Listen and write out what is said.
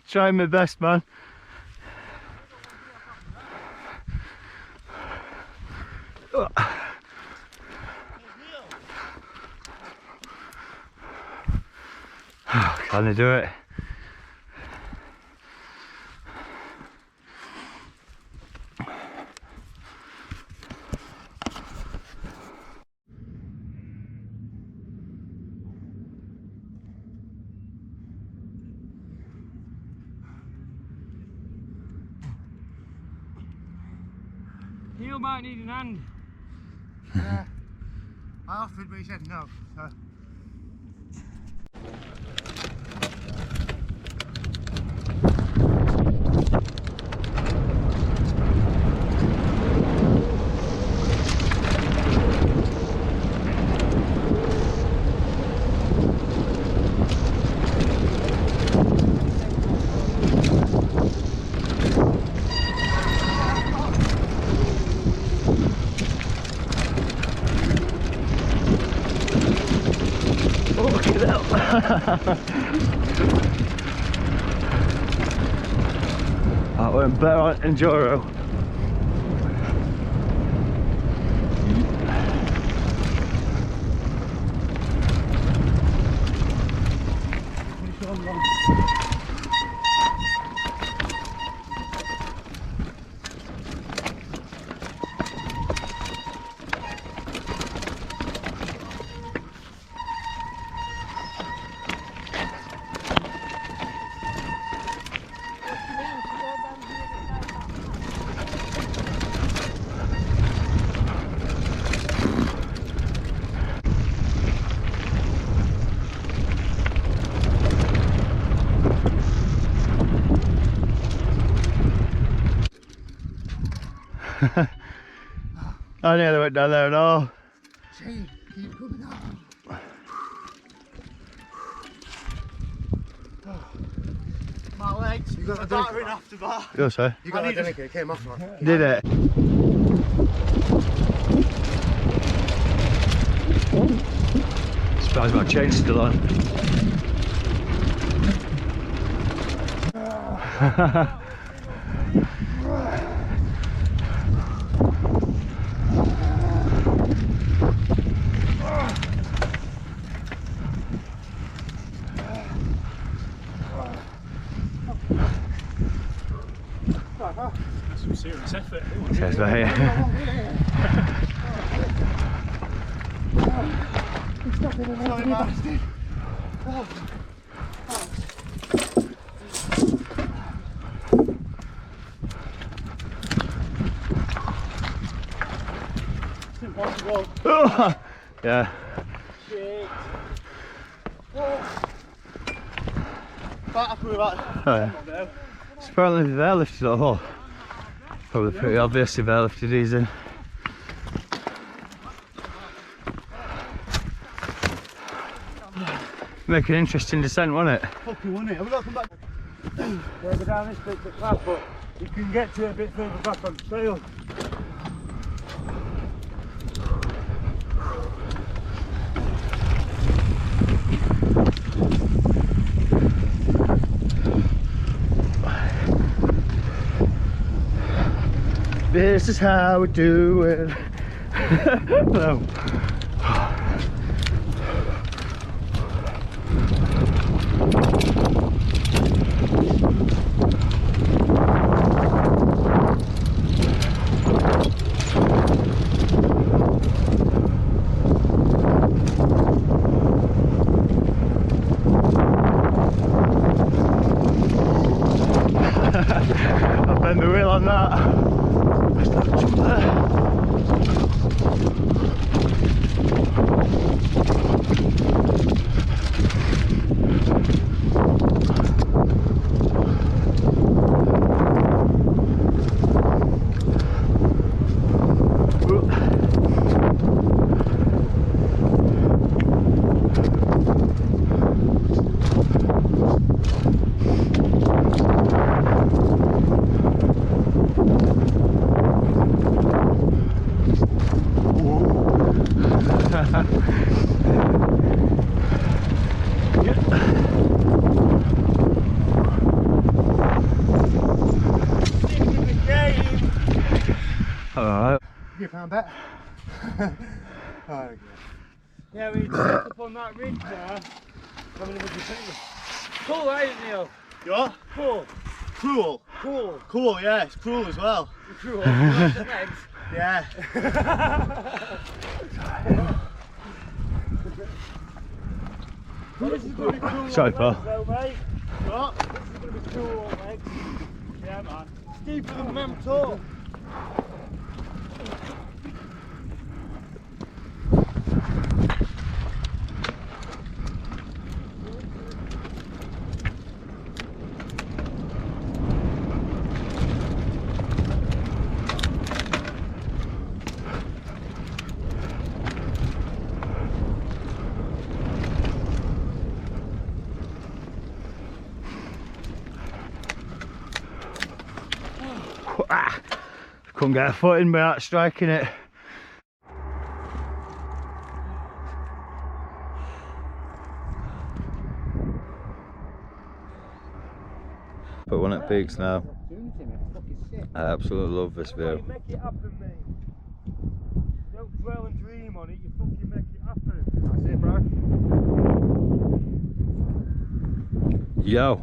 Trying my best, man. Can I do it? Neil might need an hand. Yeah. I offered, but he said no. So. That went better on Enduro. I nearly went down there and all. Gee, keep coming up. My legs. You got a battering after that. Go, sir. You got a drink, it came off, man. Did it? Surprised my chain's still on. Some serious effort. Cheers, mate. Sorry, bastard. It's impossible. Yeah. Shit. Quite happy with that. Oh, yeah. It's apparently they're lifted at all. Probably pretty obvious if they're lifted these in. Make an interesting descent, won't it? Fucking won it. Have we got to come back? Yeah, go down this bit fast, but you can get to it a bit further back on the trail. This is how we do it. No. I'll bend the wheel on that. £5 bet. Oh, yeah, we just set up on that ridge there. Coming in with the finger. Cool, ain't it, Neil? You what? Cool. Cruel. Cool. Cool, yeah, it's cruel as well. Cruel. Lots of legs. Yeah. Well, this is going to be cool. Sorry, on pal. legs, though, mate. What? This is going to be cool on legs. Yeah, man. Deeper than Memtor. Ah, couldn't get a foot in without striking it. Put one at peaks now. I absolutely love this view. Make it happen, mate. Don't dwell and dream on it, you fucking make it happen. That's it, bro. Yo.